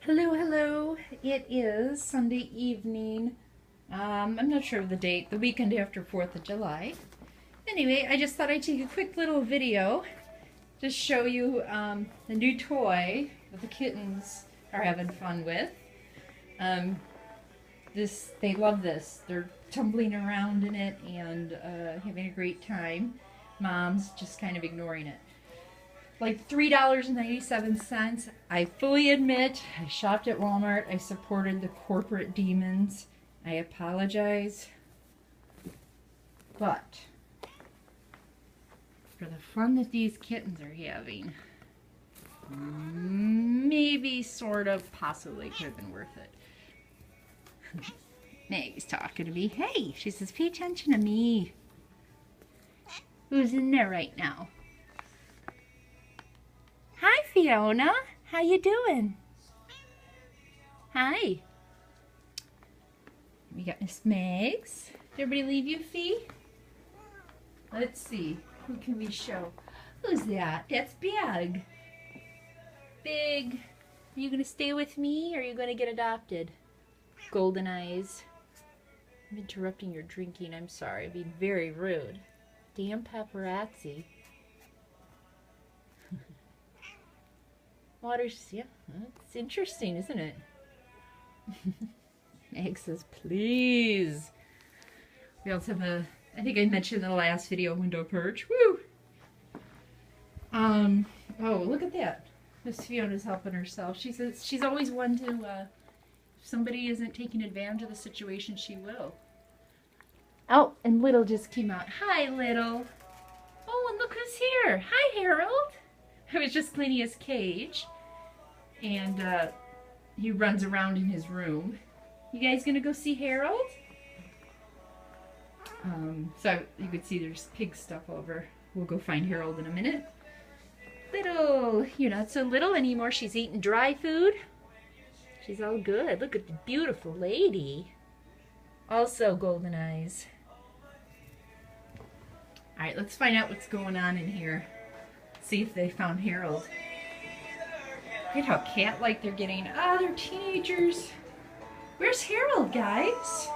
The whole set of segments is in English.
Hello, hello. It is Sunday evening. I'm not sure of the date, the weekend after 4th of July. Anyway, I just thought I'd take a quick little video to show you the new toy that the kittens are having fun with. They love this. They're tumbling around in it and having a great time. Mom's just kind of ignoring it. Like $3.97. I fully admit I shopped at Walmart. I supported the corporate demons. I apologize. But for the fun that these kittens are having, maybe, sort of, possibly could have been worth it. Meg's talking to me. Hey, she says, pay attention to me. Who's in there right now? Hi, Fiona. How you doing? Hi. We got Miss Megs. Did everybody leave you, Fee? Let's see. Who can we show? Who's that? That's Big. Big. Are you going to stay with me or are you going to get adopted? Golden eyes. I'm interrupting your drinking. I'm sorry. I'm being very rude. Damn paparazzi. Water's, yeah, it's interesting, isn't it? Meg says, please. We also have I think I mentioned in the last video, window perch. Woo! Oh, look at that. Miss Fiona's helping herself. She says she's always one to, if somebody isn't taking advantage of the situation, she will. Oh, and Little just came out. Hi, Little. Oh, and look who's here. Hi, Harold. I was just cleaning his cage. And he runs around in his room. You guys gonna go see Harold? So you could see there's pig stuff over. We'll go find Harold in a minute. Little, you're not so little anymore. She's eating dry food. She's all good. Look at the beautiful lady. Also golden eyes. All right, let's find out what's going on in here. See if they found Harold. Look at how cat-like they're getting. Ah, they're teenagers. Where's Harold, guys?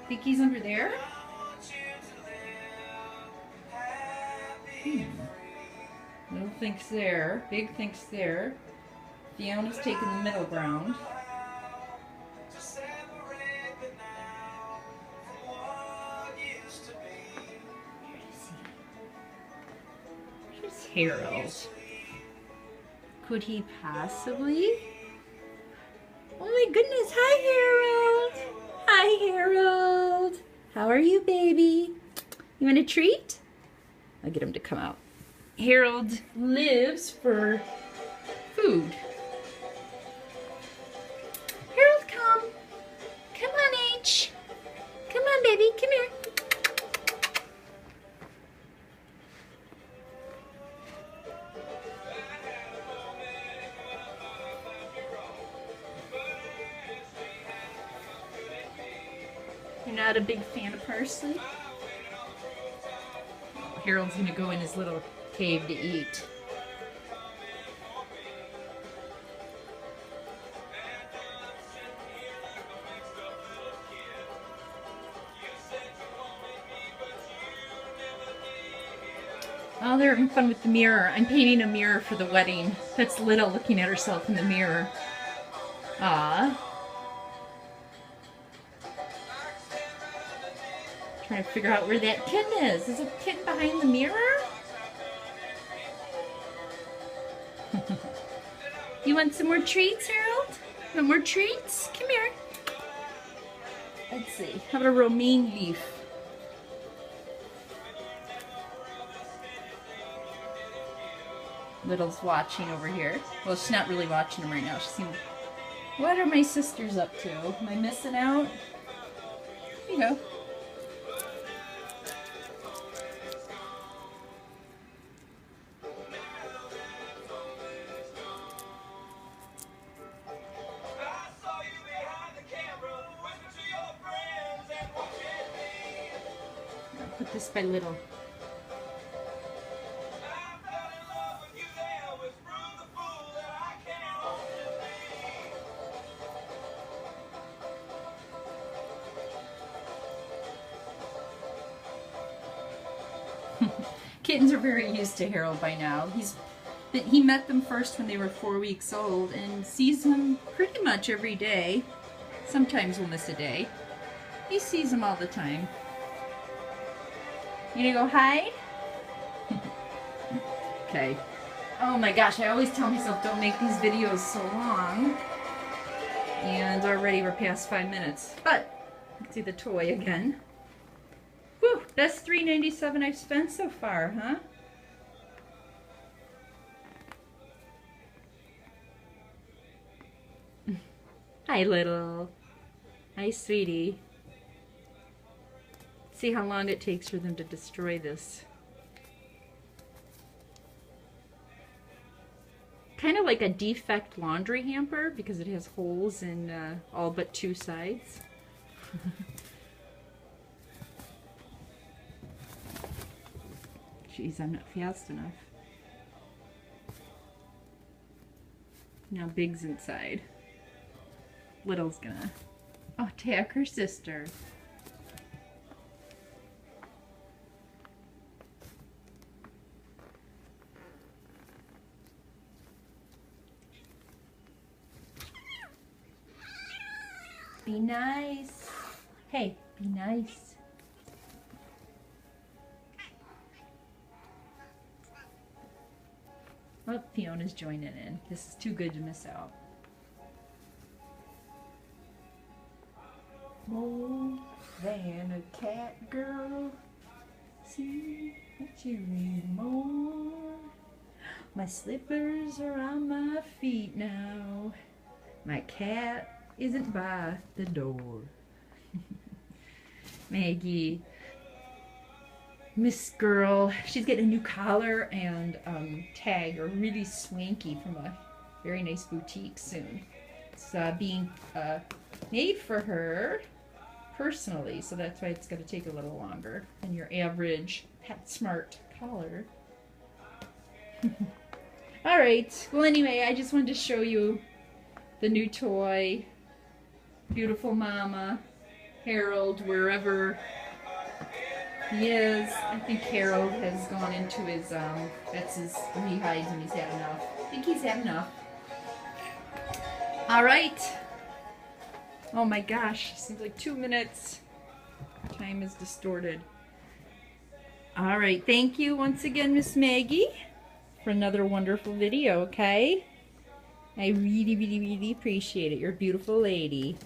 Think he's under there? Little thinks there. Big thinks there. Fiona's taking the middle ground. Where's Harold? Could he possibly? Oh my goodness, hi Harold! Hi Harold! How are you, baby? You want a treat? I'll get him to come out. Harold lives for food. Harold, come. Come on, H. Come on, baby, come here. You're not a big fan of parsley? Oh, Harold's gonna go in his little cave to eat. Oh, they're having fun with the mirror. I'm painting a mirror for the wedding. That's Little looking at herself in the mirror. Ah. Trying to figure out where that kitten is. Is a kitten behind the mirror? You want some more treats, Harold? Want more treats? Come here. Let's see. How about a romaine leaf? Little's watching over here. Well, she's not really watching him right now. She seems... What are my sisters up to? Am I missing out? Here you go. Put this by Little. Kittens are very used to Harold by now. He met them first when they were 4 weeks old and sees them pretty much every day. Sometimes we'll miss a day. He sees them all the time. You gonna go hide? Okay. Oh my gosh, I always tell myself don't make these videos so long. And already we're past 5 minutes. But, let's see the toy again. Whew, that's $3.97 I've spent so far, huh? Hi, little. Hi, sweetie. See how long it takes for them to destroy this. Kind of like a defect laundry hamper because it has holes in all but 2 sides. Jeez, I'm not fast enough. Now Big's inside. Little's gonna attack her sister. Be nice. Hey, be nice. Oh, Fiona's joining in. This is too good to miss out. More than a cat, girl. See what you need more. My slippers are on my feet now. My cat isn't by the door. Maggie, Miss Girl, she's getting a new collar and tag, are really swanky from a very nice boutique soon. It's being made for her personally, so that's why it's going to take a little longer than your average PetSmart collar. Alright, well anyway, I just wanted to show you the new toy. Beautiful mama, Harold, wherever he is. I think Harold has gone into his, that's his, where he hides when he's had enough. I think he's had enough. Alright. Oh my gosh, seems like 2 minutes. Time is distorted. Alright, thank you once again, Miss Maggie, for another wonderful video, okay? I really, really, really appreciate it. You're a beautiful lady.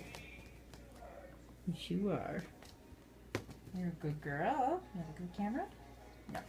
Yes, you are. You're a good girl. You have a good camera? No.